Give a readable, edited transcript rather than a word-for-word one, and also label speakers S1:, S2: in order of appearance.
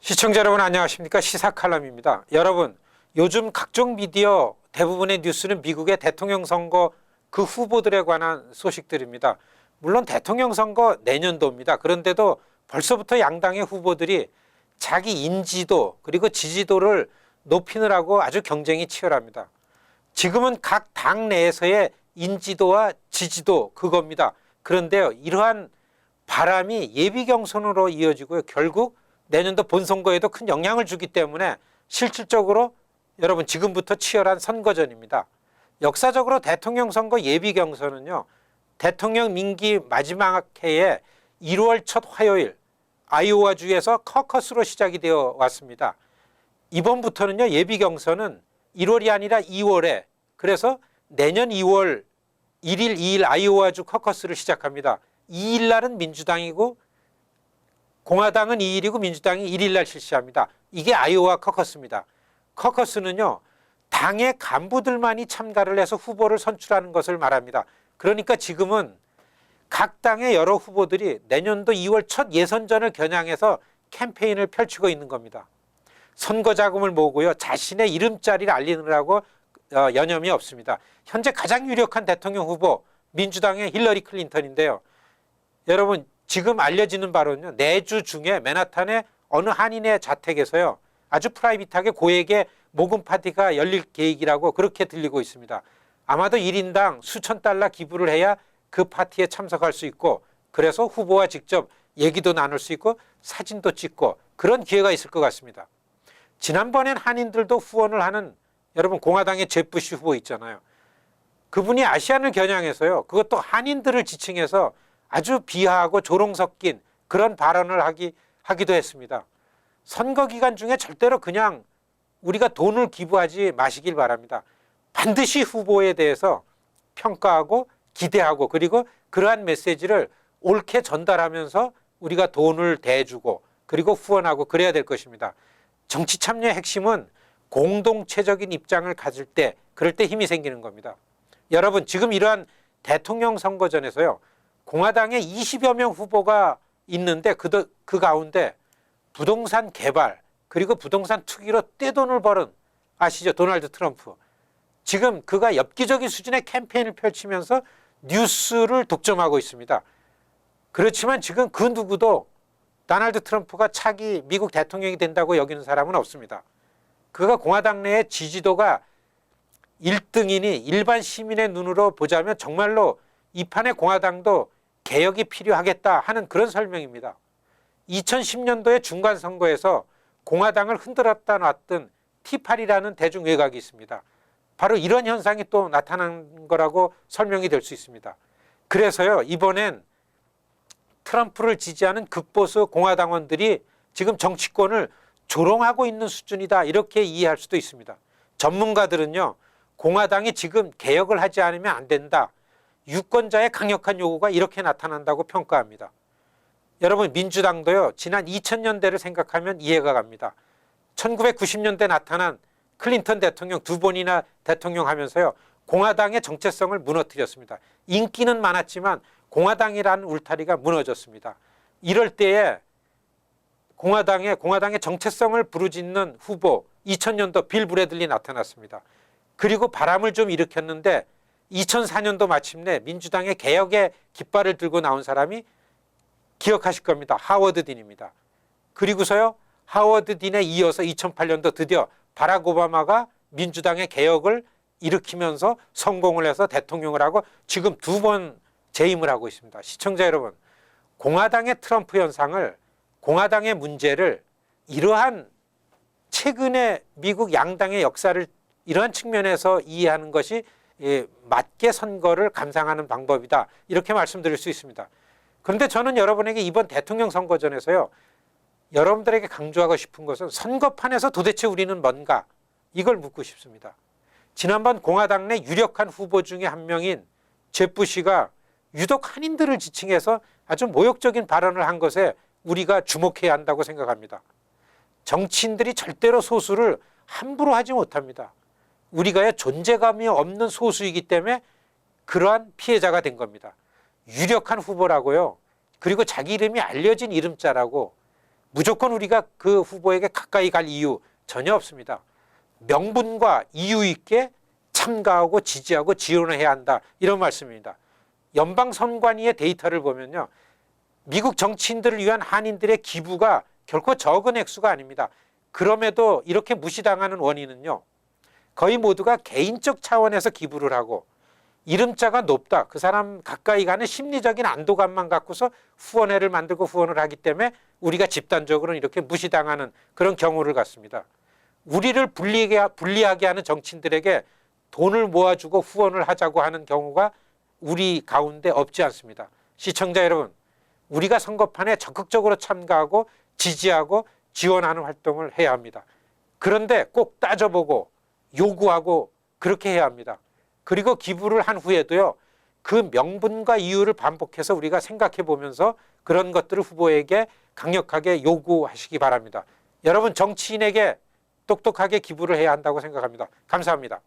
S1: 시청자 여러분 안녕하십니까? 시사칼럼입니다. 여러분, 요즘 각종 미디어 대부분의 뉴스는 미국의 대통령 선거 그 후보들에 관한 소식들입니다. 물론 대통령 선거 내년도입니다. 그런데도 벌써부터 양당의 후보들이 자기 인지도 그리고 지지도를 높이느라고 아주 경쟁이 치열합니다. 지금은 각 당 내에서의 인지도와 지지도 그겁니다. 그런데요, 이러한 바람이 예비 경선으로 이어지고요. 결국 내년도 본선거에도 큰 영향을 주기 때문에 실질적으로 여러분 지금부터 치열한 선거전입니다. 역사적으로 대통령 선거 예비 경선은요, 대통령 임기 마지막 해에 1월 첫 화요일 아이오와주에서 커커스로 시작이 되어 왔습니다. 이번부터는요, 예비 경선은 1월이 아니라 2월에, 그래서 내년 2월 1일, 2일 아이오와주 커커스를 시작합니다. 2일 날은 민주당이고 공화당은 2일이고 민주당이 1일 날 실시합니다. 이게 아이오와 커커스입니다. 커커스는요, 당의 간부들만이 참가를 해서 후보를 선출하는 것을 말합니다. 그러니까 지금은 각 당의 여러 후보들이 내년도 2월 첫 예선전을 겨냥해서 캠페인을 펼치고 있는 겁니다. 선거 자금을 모으고요, 자신의 이름자리를 알리느라고 여념이 없습니다. 현재 가장 유력한 대통령 후보 민주당의 힐러리 클린턴인데요. 여러분, 지금 알려지는 바로는요, 내주 중에 맨하탄의 어느 한인의 자택에서요, 아주 프라이빗하게 고액의 모금 파티가 열릴 계획이라고 그렇게 들리고 있습니다. 아마도 1인당 수천 달러 기부를 해야 그 파티에 참석할 수 있고, 그래서 후보와 직접 얘기도 나눌 수 있고 사진도 찍고 그런 기회가 있을 것 같습니다. 지난번엔 한인들도 후원을 하는 여러분 공화당의 제프시 후보 있잖아요. 그분이 아시안을 겨냥해서요, 그것도 한인들을 지칭해서 아주 비하하고 조롱 섞인 그런 발언을 하기도 했습니다. 선거 기간 중에 절대로 그냥 우리가 돈을 기부하지 마시길 바랍니다. 반드시 후보에 대해서 평가하고 기대하고, 그리고 그러한 메시지를 옳게 전달하면서 우리가 돈을 대주고 그리고 후원하고 그래야 될 것입니다. 정치 참여의 핵심은 공동체적인 입장을 가질 때, 그럴 때 힘이 생기는 겁니다. 여러분, 지금 이러한 대통령 선거전에서요, 공화당에 20여 명 후보가 있는데 그 가운데 부동산 개발 그리고 부동산 투기로 떼돈을 벌은, 아시죠? 도널드 트럼프. 지금 그가 엽기적인 수준의 캠페인을 펼치면서 뉴스를 독점하고 있습니다. 그렇지만 지금 그 누구도 도널드 트럼프가 차기 미국 대통령이 된다고 여기는 사람은 없습니다. 그가 공화당 내의 지지도가 1등이니 일반 시민의 눈으로 보자면 정말로 이 판의 공화당도 개혁이 필요하겠다 하는 그런 설명입니다. 2010년도의 중간선거에서 공화당을 흔들었다 놨던 티파리라는 대중외곽이 있습니다. 바로 이런 현상이 또 나타난 거라고 설명이 될 수 있습니다. 그래서요, 이번엔 트럼프를 지지하는 극보수 공화당원들이 지금 정치권을 조롱하고 있는 수준이다, 이렇게 이해할 수도 있습니다. 전문가들은요, 공화당이 지금 개혁을 하지 않으면 안 된다, 유권자의 강력한 요구가 이렇게 나타난다고 평가합니다. 여러분, 민주당도요, 지난 2000년대를 생각하면 이해가 갑니다. 1990년대 나타난 클린턴 대통령 두 번이나 대통령 하면서요, 공화당의 정체성을 무너뜨렸습니다. 인기는 많았지만 공화당이라는 울타리가 무너졌습니다. 이럴 때에 공화당의 정체성을 부르짖는 후보 2000년도 빌 브래들리 나타났습니다. 그리고 바람을 좀 일으켰는데 2004년도 마침내 민주당의 개혁의 깃발을 들고 나온 사람이 기억하실 겁니다. 하워드 딘입니다. 그리고서요, 하워드 딘에 이어서 2008년도 드디어 바락 오바마가 민주당의 개혁을 일으키면서 성공을 해서 대통령을 하고 지금 두 번 재임을 하고 있습니다. 시청자 여러분, 공화당의 트럼프 현상을, 공화당의 문제를 이러한 최근의 미국 양당의 역사를 이러한 측면에서 이해하는 것이 맞게 선거를 감상하는 방법이다, 이렇게 말씀드릴 수 있습니다. 그런데 저는 여러분에게 이번 대통령 선거전에서요, 여러분들에게 강조하고 싶은 것은 선거판에서 도대체 우리는 뭔가, 이걸 묻고 싶습니다. 지난번 공화당 내 유력한 후보 중에 한 명인 제프시가 유독 한인들을 지칭해서 아주 모욕적인 발언을 한 것에 우리가 주목해야 한다고 생각합니다. 정치인들이 절대로 소수를 함부로 하지 못합니다. 우리가 존재감이 없는 소수이기 때문에 그러한 피해자가 된 겁니다. 유력한 후보라고요, 그리고 자기 이름이 알려진 이름자라고 무조건 우리가 그 후보에게 가까이 갈 이유 전혀 없습니다. 명분과 이유 있게 참가하고 지지하고 지원을 해야 한다, 이런 말씀입니다. 연방선관위의 데이터를 보면요, 미국 정치인들을 위한 한인들의 기부가 결코 적은 액수가 아닙니다. 그럼에도 이렇게 무시당하는 원인은요, 거의 모두가 개인적 차원에서 기부를 하고 이름자가 높다, 그 사람 가까이 가는 심리적인 안도감만 갖고서 후원회를 만들고 후원을 하기 때문에 우리가 집단적으로 이렇게 무시당하는 그런 경우를 갖습니다. 우리를 불리하게 하는 정치인들에게 돈을 모아주고 후원을 하자고 하는 경우가 우리 가운데 없지 않습니다. 시청자 여러분, 우리가 선거판에 적극적으로 참가하고 지지하고 지원하는 활동을 해야 합니다. 그런데 꼭 따져보고 요구하고 그렇게 해야 합니다. 그리고 기부를 한 후에도요, 그 명분과 이유를 반복해서 우리가 생각해 보면서 그런 것들을 후보에게 강력하게 요구하시기 바랍니다. 여러분, 정치인에게 똑똑하게 기부를 해야 한다고 생각합니다. 감사합니다.